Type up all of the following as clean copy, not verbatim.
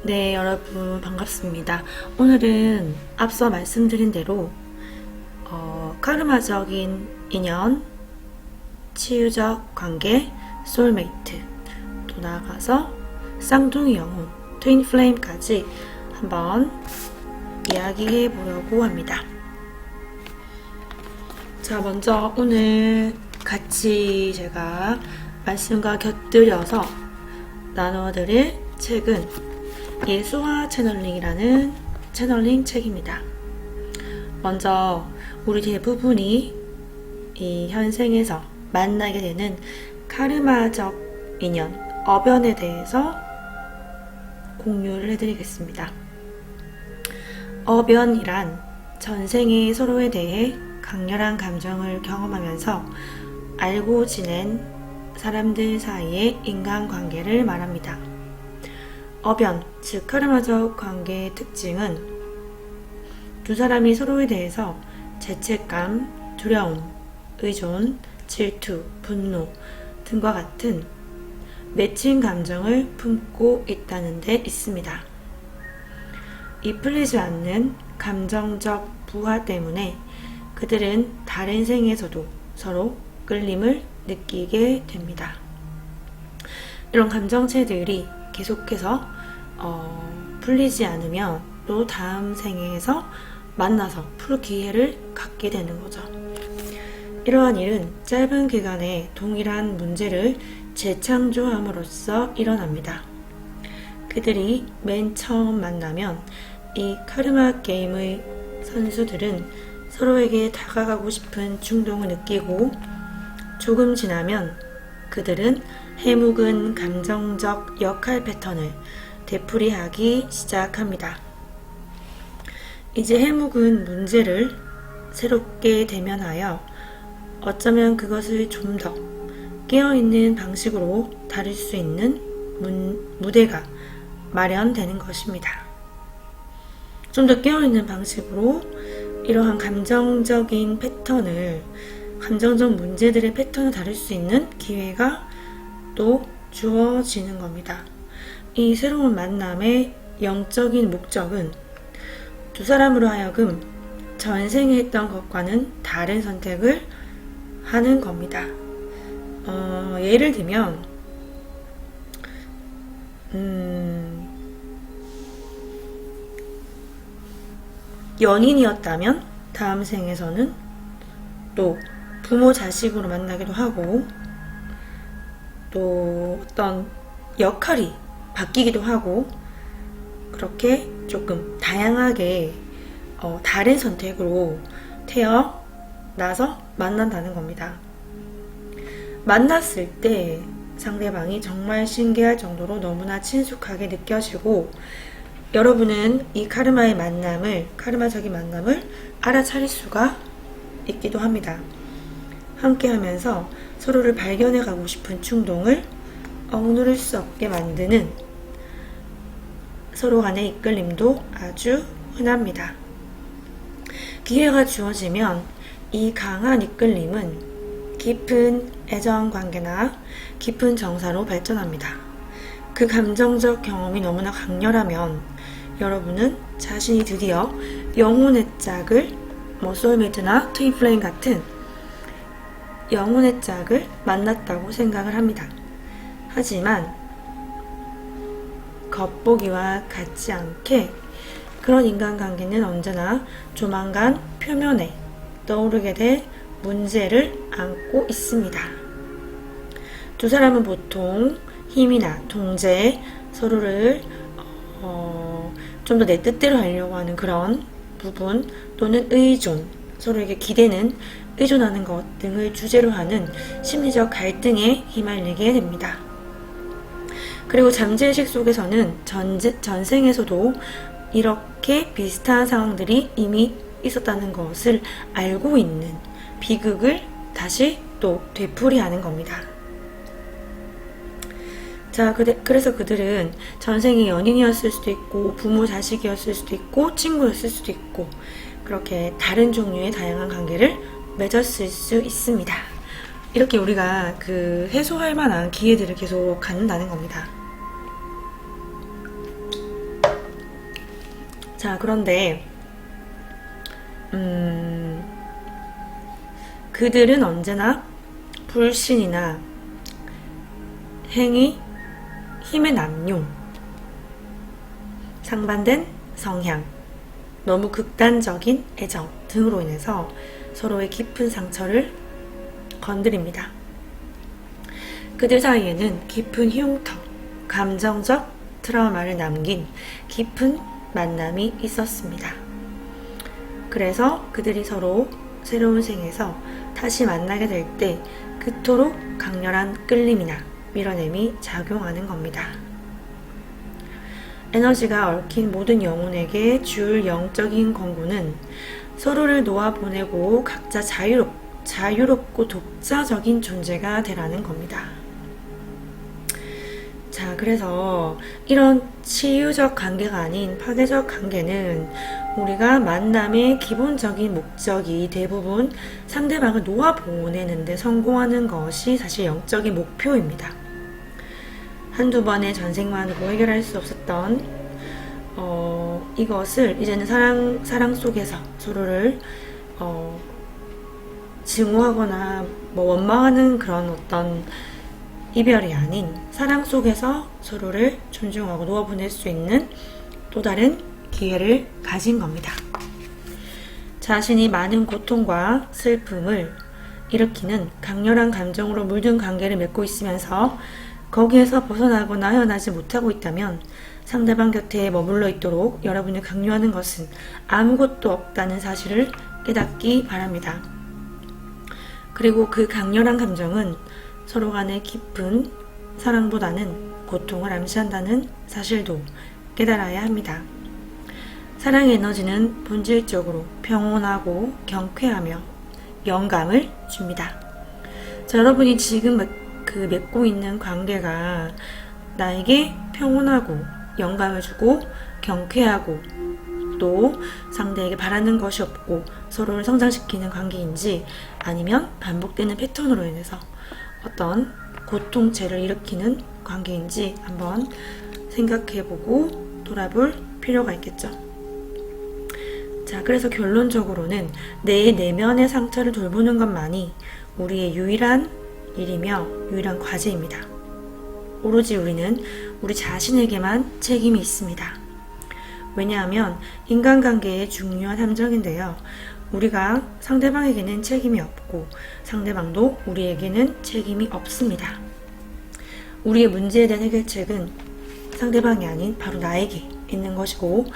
네, 여러분 반갑습니다. 오늘은 앞서 말씀드린 대로 카르마적인 인연, 치유적 관계, 소울메이트, 또 나아가서 쌍둥이 영혼, 트윈 플레임까지 한번 이야기해 보려고 합니다. 자, 먼저 오늘 같이 제가 말씀과 곁들여서 나눠드릴 책은 예수와 채널링이라는 채널링 책입니다. 먼저 우리 대부분이 이 현생에서 만나게 되는 카르마적 인연, 어변에 대해서 공유를 해드리겠습니다. 어변이란 전생에 서로에 대해 강렬한 감정을 경험하면서 알고 지낸 사람들 사이의 인간관계를 말합니다. 어변, 즉 카르마적 관계의 특징은 두 사람이 서로에 대해서 죄책감, 두려움, 의존, 질투, 분노 등과 같은 맺힌 감정을 품고 있다는 데 있습니다. 이 풀리지 않는 감정적 부하 때문에 그들은 다른 생에서도 서로 끌림을 느끼게 됩니다. 이런 감정체들이 계속해서 풀리지 않으면 또 다음 생에서 만나서 풀 기회를 갖게 되는 거죠. 이러한 일은 짧은 기간에 동일한 문제를 재창조함으로써 일어납니다. 그들이 맨 처음 만나면 이 카르마 게임의 선수들은 서로에게 다가가고 싶은 충동을 느끼고 조금 지나면 그들은 해묵은 감정적 역할 패턴을 되풀이하기 시작합니다. 이제 해묵은 문제를 새롭게 대면하여 어쩌면 그것을 좀 더 깨어있는 방식으로 다룰 수 있는 무대가 마련되는 것입니다. 좀 더 깨어있는 방식으로 이러한 감정적인 패턴을, 감정적 문제들의 패턴을 다룰 수 있는 기회가 또 주어지는 겁니다. 이 새로운 만남의 영적인 목적은 두 사람으로 하여금 전생에 했던 것과는 다른 선택을 하는 겁니다. 예를 들면 연인이었다면 다음 생에서는 또 부모 자식으로 만나기도 하고 또 어떤 역할이 바뀌기도 하고 그렇게 조금 다양하게 다른 선택으로 태어나서 만난다는 겁니다. 만났을 때 상대방이 정말 신기할 정도로 너무나 친숙하게 느껴지고 여러분은 이 카르마적인 만남을 알아차릴 수가 있기도 합니다. 함께 하면서 서로를 발견해 가고 싶은 충동을 억누를 수 없게 만드는 서로 간의 이끌림도 아주 흔합니다. 기회가 주어지면 이 강한 이끌림은 깊은 애정관계나 깊은 정사로 발전합니다. 그 감정적 경험이 너무나 강렬하면 여러분은 자신이 드디어 영혼의 짝을 소울메이트나 트윈 플레임 같은 영혼의 짝을 만났다고 생각을 합니다. 하지만 겉보기와 같지 않게 그런 인간관계는 언제나 조만간 표면에 떠오르게 될 문제를 안고 있습니다. 두 사람은 보통 힘이나 통제, 서로를 좀 더 내 뜻대로 하려고 하는 그런 부분 또는 의존, 서로에게 기대는 의존하는 것 등을 주제로 하는 심리적 갈등에 휘말리게 됩니다. 그리고 잠재의식 속에서는 전생에서도 이렇게 비슷한 상황들이 이미 있었다는 것을 알고 있는 비극을 다시 또 되풀이하는 겁니다. 자, 그래서 그들은 전생의 연인이었을 수도 있고 부모 자식이었을 수도 있고 친구였을 수도 있고 그렇게 다른 종류의 다양한 관계를 맺었을 수 있습니다. 이렇게 우리가 해소할 만한 기회들을 계속 갖는다는 겁니다. 자, 그런데 그들은 언제나 불신이나 행위, 힘의 남용, 상반된 성향, 너무 극단적인 애정 등으로 인해서 서로의 깊은 상처를 건드립니다. 그들 사이에는 깊은 흉터, 감정적 트라우마를 남긴 깊은 만남이 있었습니다. 그래서 그들이 서로 새로운 생에서 다시 만나게 될 때 그토록 강렬한 끌림이나 밀어냄이 작용하는 겁니다. 에너지가 얽힌 모든 영혼에게 줄 영적인 권고는 서로를 놓아보내고 각자 자유롭고 독자적인 존재가 되라는 겁니다. 자, 그래서 이런 치유적 관계가 아닌 파괴적 관계는 우리가 만남의 기본적인 목적이 대부분 상대방을 놓아보내는데 성공하는 것이 사실 영적인 목표입니다. 한두 번의 전생만으로 해결할 수 없었던 이것을 이제는 사랑 속에서 서로를 증오하거나 원망하는 그런 어떤 이별이 아닌 사랑 속에서 서로를 존중하고 놓아보낼 수 있는 또 다른 기회를 가진 겁니다. 자신이 많은 고통과 슬픔을 일으키는 강렬한 감정으로 물든 관계를 맺고 있으면서 거기에서 벗어나거나 헤어나지 못하고 있다면 상대방 곁에 머물러 있도록 여러분이 강요하는 것은 아무것도 없다는 사실을 깨닫기 바랍니다. 그리고 그 강렬한 감정은 서로 간의 깊은 사랑보다는 고통을 암시한다는 사실도 깨달아야 합니다. 사랑의 에너지는 본질적으로 평온하고 경쾌하며 영감을 줍니다. 자, 여러분이 지금 맺고 있는 관계가 나에게 평온하고 영감을 주고 경쾌하고 또 상대에게 바라는 것이 없고 서로를 성장시키는 관계인지 아니면 반복되는 패턴으로 인해서 어떤 고통체를 일으키는 관계인지 한번 생각해보고 돌아볼 필요가 있겠죠. 자, 그래서 결론적으로는 내 내면의 상처를 돌보는 것만이 우리의 유일한 일이며 유일한 과제입니다. 오로지 우리는 우리 자신에게만 책임이 있습니다. 왜냐하면 인간관계의 중요한 함정인데요. 우리가 상대방에게는 책임이 없고 상대방도 우리에게는 책임이 없습니다. 우리의 문제에 대한 해결책은 상대방이 아닌 바로 나에게 있는 것이고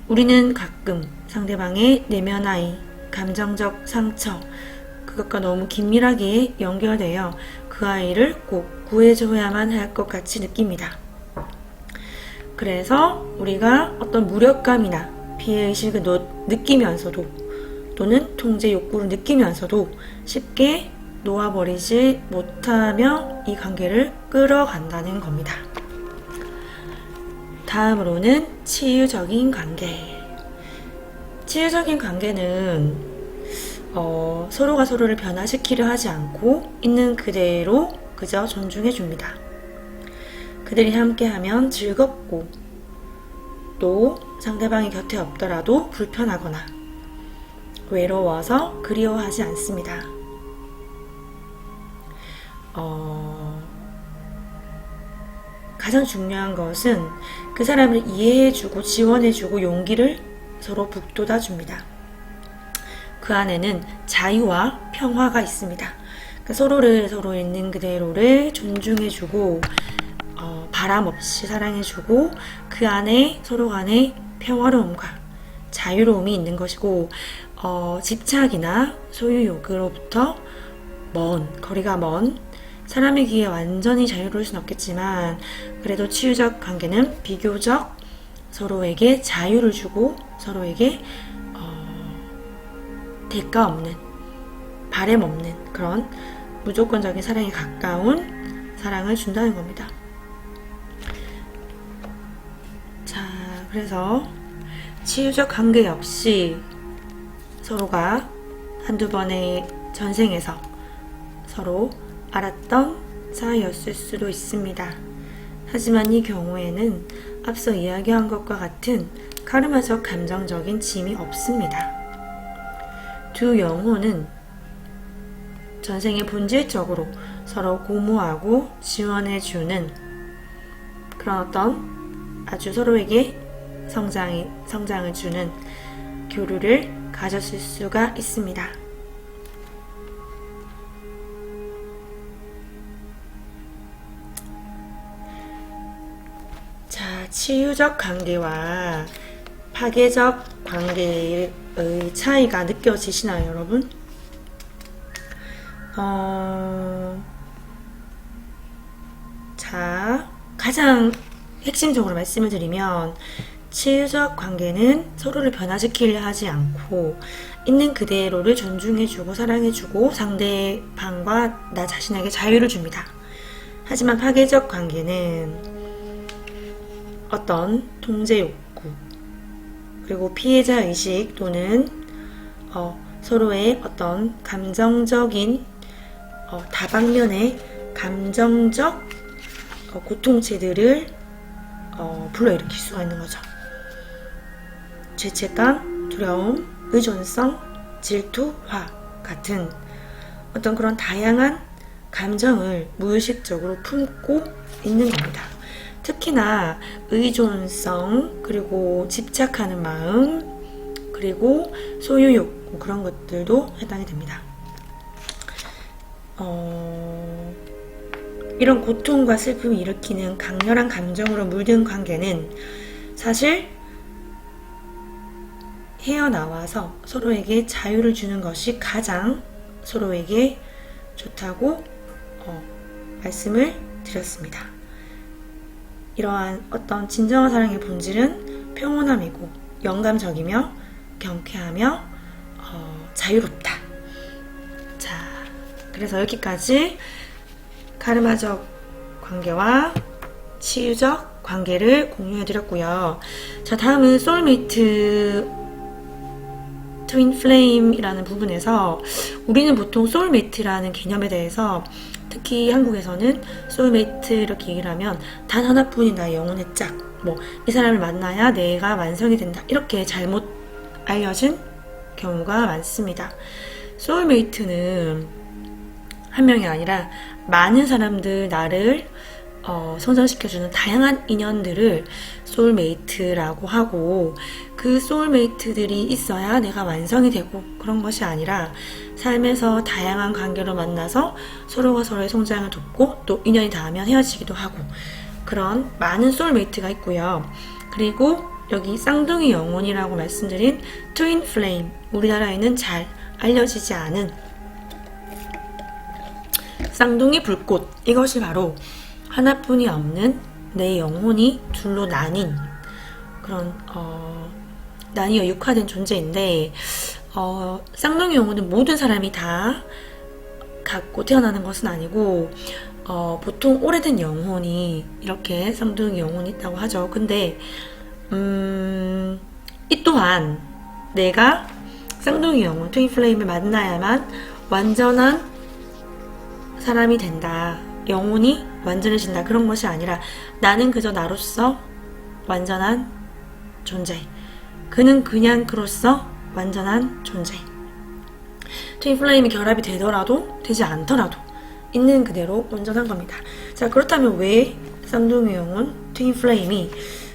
우리는 가끔 상대방의 내면의 감정적 상처 그것과 너무 긴밀하게 연결되어 그 아이를 꼭 구해줘야만 할 것 같이 느낍니다. 그래서 우리가 어떤 무력감이나 피해의식을 느끼면서도 또는 통제 욕구를 느끼면서도 쉽게 놓아버리지 못하며 이 관계를 끌어간다는 겁니다. 다음으로는 치유적인 관계. 치유적인 관계는 서로가 서로를 변화시키려 하지 않고 있는 그대로 그저 존중해 줍니다. 그들이 함께하면 즐겁고 또 상대방이 곁에 없더라도 불편하거나 외로워서 그리워하지 않습니다. 가장 중요한 것은 그 사람을 이해해주고 지원해주고 용기를 서로 북돋아줍니다. 그 안에는 자유와 평화가 있습니다. 그러니까 서로 있는 그대로를 존중해주고 바람 없이 사랑해주고 그 안에 서로 간의 평화로움과 자유로움이 있는 것이고 집착이나 소유욕으로부터 거리가 먼 사람이기에 완전히 자유로울 수는 없겠지만 그래도 치유적 관계는 비교적 서로에게 자유를 주고 서로에게 대가 없는 바램 없는 그런 무조건적인 사랑에 가까운 사랑을 준다는 겁니다. 자, 그래서 치유적 관계 역시 서로가 한두 번의 전생에서 서로 알았던 사이였을 수도 있습니다. 하지만 이 경우에는 앞서 이야기한 것과 같은 카르마적 감정적인 짐이 없습니다. 두 영혼은 전생에 본질적으로 서로 고무하고 지원해주는 그런 어떤 아주 서로에게 성장을 주는 교류를 가졌을 수가 있습니다. 자, 치유적 관계와 파괴적 관계의 차이가 느껴지시나요, 여러분? 자, 가장 핵심적으로 말씀을 드리면 치유적 관계는 서로를 변화시키려 하지 않고 있는 그대로를 존중해주고 사랑해주고 상대방과 나 자신에게 자유를 줍니다. 하지만 파괴적 관계는 어떤 통제 욕구 그리고 피해자 의식 또는 서로의 어떤 감정적인 다방면의 감정적 고통체들을 불러일으킬 수가 있는 거죠. 죄책감, 두려움, 의존성, 질투, 화 같은 어떤 그런 다양한 감정을 무의식적으로 품고 있는 겁니다. 특히나 의존성, 그리고 집착하는 마음, 그리고 소유욕 그런 것들도 해당이 됩니다. 이런 고통과 슬픔을 일으키는 강렬한 감정으로 물든 관계는 사실 헤어나와서 서로에게 자유를 주는 것이 가장 서로에게 좋다고 말씀을 드렸습니다. 이러한 어떤 진정한 사랑의 본질은 평온함이고 영감적이며 경쾌하며 자유롭다. 자, 그래서 여기까지 카르마적 관계와 치유적 관계를 공유해드렸고요. 자, 다음은 소울메이트 트윈 플레임이라는 부분에서 우리는 보통 소울메이트라는 개념에 대해서 특히 한국에서는 소울메이트 이렇게 얘기를 하면 단 하나뿐인 나의 영혼의 짝, 이 사람을 만나야 내가 완성이 된다 이렇게 잘못 알려진 경우가 많습니다. 소울메이트는 한 명이 아니라 많은 사람들 나를 성장시켜주는 다양한 인연들을 소울메이트라고 하고 그 소울메이트들이 있어야 내가 완성이 되고 그런 것이 아니라 삶에서 다양한 관계로 만나서 서로가 서로의 성장을 돕고 또 인연이 닿으면 헤어지기도 하고 그런 많은 소울메이트가 있고요. 그리고 여기 쌍둥이 영혼이라고 말씀드린 트윈 플레임, 우리나라에는 잘 알려지지 않은 쌍둥이 불꽃, 이것이 바로 하나뿐이 없는 내 영혼이 둘로 나뉜 그런 나뉘어 육화된 존재인데 쌍둥이 영혼은 모든 사람이 다 갖고 태어나는 것은 아니고 보통 오래된 영혼이 이렇게 쌍둥이 영혼이 있다고 하죠. 근데 이 또한 내가 쌍둥이 영혼 트윈 플레임을 만나야만 완전한 사람이 된다. 영혼이 완전해진다. 그런 것이 아니라 나는 그저 나로서 완전한 존재. 그는 그냥 그로서 완전한 존재. 트윈 플레임이 결합이 되더라도 되지 않더라도 있는 그대로 온전한 겁니다. 자, 그렇다면 왜 쌍둥이 영혼 트윈 플레임이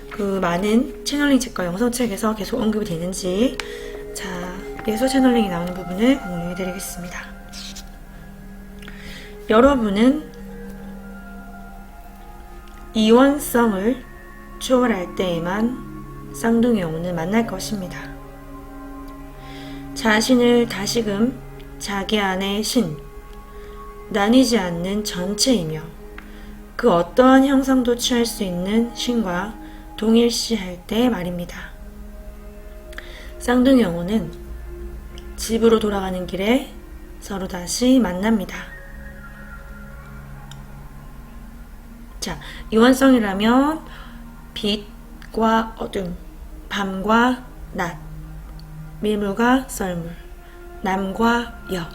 그 많은 채널링 책과 영상책에서 계속 언급이 되는지 자, 예서 채널링이 나오는 부분을 공유해 드리겠습니다. 여러분은 이원성을 초월할 때에만 쌍둥이 영혼을 만날 것입니다. 자신을 다시금 자기 안의 신, 나뉘지 않는 전체이며 그 어떠한 형상도 취할 수 있는 신과 동일시할 때 말입니다. 쌍둥이 영혼은 집으로 돌아가는 길에 서로 다시 만납니다. 자, 이원성이라면 빛과 어둠, 밤과 낮, 밀물과 썰물, 남과 여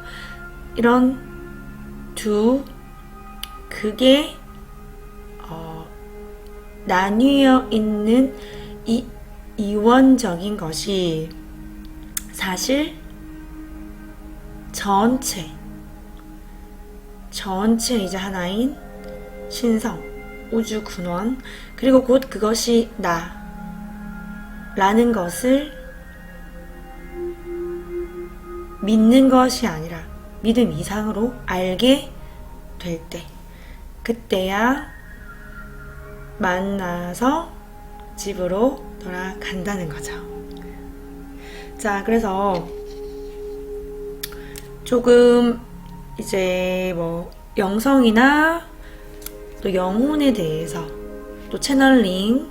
이런 두 극에 나뉘어 있는 이 이원적인 것이 사실 전체이자 하나인 신성, 우주 근원, 그리고 곧 그것이 나라는 것을 믿는 것이 아니라 믿음 이상으로 알게 될 때, 그때야 만나서 집으로 돌아간다는 거죠. 자, 그래서 조금 이제 뭐 영성이나 또 영혼에 대해서 또 채널링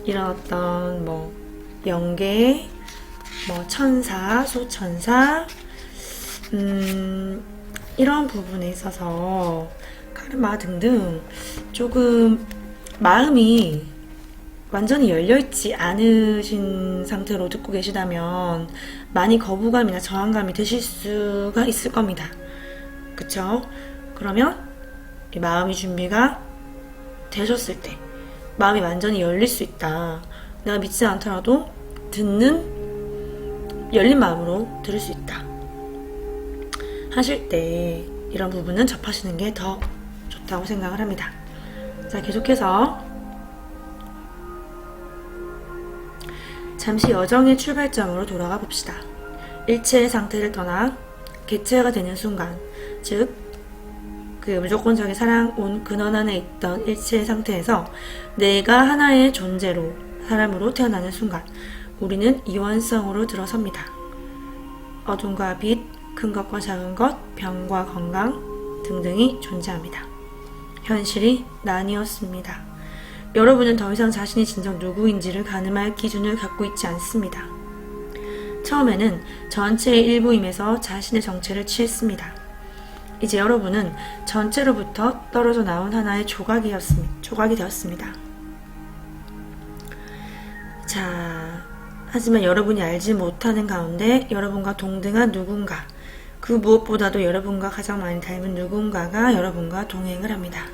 이런 어떤 뭐 영계, 뭐 천사, 소천사 이런 부분에 있어서 카르마 등등 조금 마음이 완전히 열려있지 않으신 상태로 듣고 계시다면 많이 거부감이나 저항감이 드실 수가 있을 겁니다. 그쵸? 그러면 이 마음의 준비가 되셨을 때 마음이 완전히 열릴 수 있다. 내가 믿지 않더라도 듣는 열린 마음으로 들을 수 있다 하실 때 이런 부분은 접하시는 게 더 좋다고 생각을 합니다. 자, 계속해서 잠시 여정의 출발점으로 돌아가 봅시다. 일체의 상태를 떠나 개체가 되는 순간, 즉 그 무조건적인 사랑 온 근원 안에 있던 일체의 상태에서 내가 하나의 존재로 사람으로 태어나는 순간 우리는 이원성으로 들어섭니다. 어둠과 빛, 큰 것과 작은 것, 병과 건강 등등이 존재합니다. 현실이 나뉘었습니다. 여러분은 더 이상 자신이 진정 누구인지를 가늠할 기준을 갖고 있지 않습니다. 처음에는 전체의 일부임에서 자신의 정체를 취했습니다. 이제 여러분은 전체로부터 떨어져 나온 하나의 조각이 되었습니다. 자, 하지만 여러분이 알지 못하는 가운데 여러분과 동등한 누군가, 그 무엇보다도 여러분과 가장 많이 닮은 누군가가 여러분과 동행을 합니다.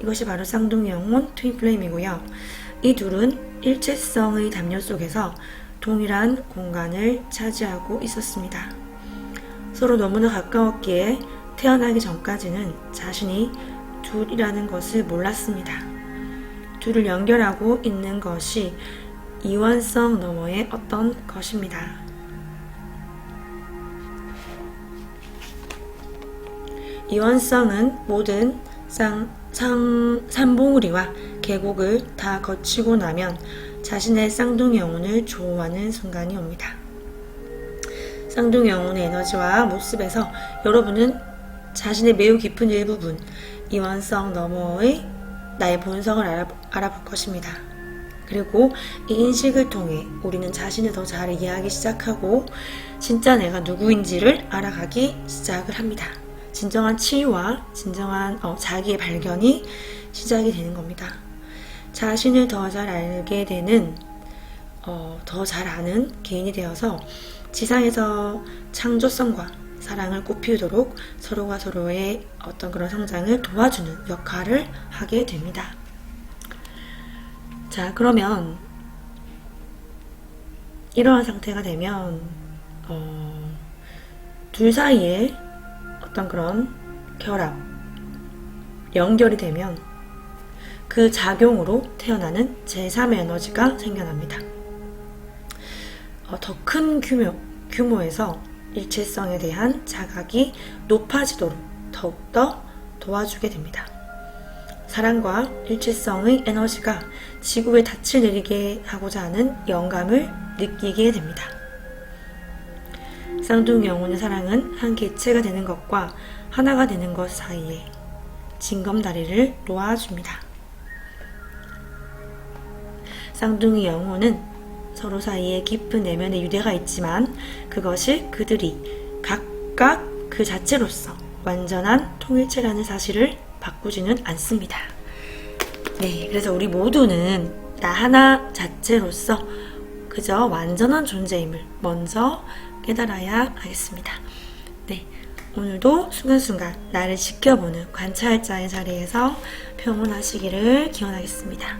이것이 바로 쌍둥이 영혼 트윈플레임이고요. 이 둘은 일체성의 담요 속에서 동일한 공간을 차지하고 있었습니다. 서로 너무나 가까웠기에 태어나기 전까지는 자신이 둘이라는 것을 몰랐습니다. 둘을 연결하고 있는 것이 이원성 너머의 어떤 것입니다. 이원성은 모든 산봉우리와 계곡을 다 거치고 나면 자신의 쌍둥이 영혼을 조우하는 순간이 옵니다. 쌍둥이 영혼의 에너지와 모습에서 여러분은 자신의 매우 깊은 일부분, 이원성 너머의 나의 본성을 알아볼 것입니다. 그리고 이 인식을 통해 우리는 자신을 더 잘 이해하기 시작하고 진짜 내가 누구인지를 알아가기 시작을 합니다. 진정한 치유와 진정한 자기의 발견이 시작이 되는 겁니다. 자신을 더 잘 알게 되는 더 잘 아는 개인이 되어서 지상에서 창조성과 사랑을 꽃피우도록 서로가 서로의 어떤 그런 성장을 도와주는 역할을 하게 됩니다. 자, 그러면 이러한 상태가 되면 둘 사이에 어떤 그런 결합, 연결이 되면 그 작용으로 태어나는 제3의 에너지가 생겨납니다. 더 큰 규모에서 일체성에 대한 자각이 높아지도록 더욱더 도와주게 됩니다. 사랑과 일체성의 에너지가 지구에 닻을 내리게 하고자 하는 영감을 느끼게 됩니다. 쌍둥이 영혼의 사랑은 한 개체가 되는 것과 하나가 되는 것 사이에 징검다리를 놓아줍니다. 쌍둥이 영혼은 서로 사이에 깊은 내면의 유대가 있지만 그것이 그들이 각각 그 자체로서 완전한 통일체라는 사실을 바꾸지는 않습니다. 네, 그래서 우리 모두는 나 하나 자체로서 그저 완전한 존재임을 먼저 깨달아야 하겠습니다. 네, 오늘도 순간순간 나를 지켜보는 관찰자의 자리에서 평온하시기를 기원하겠습니다.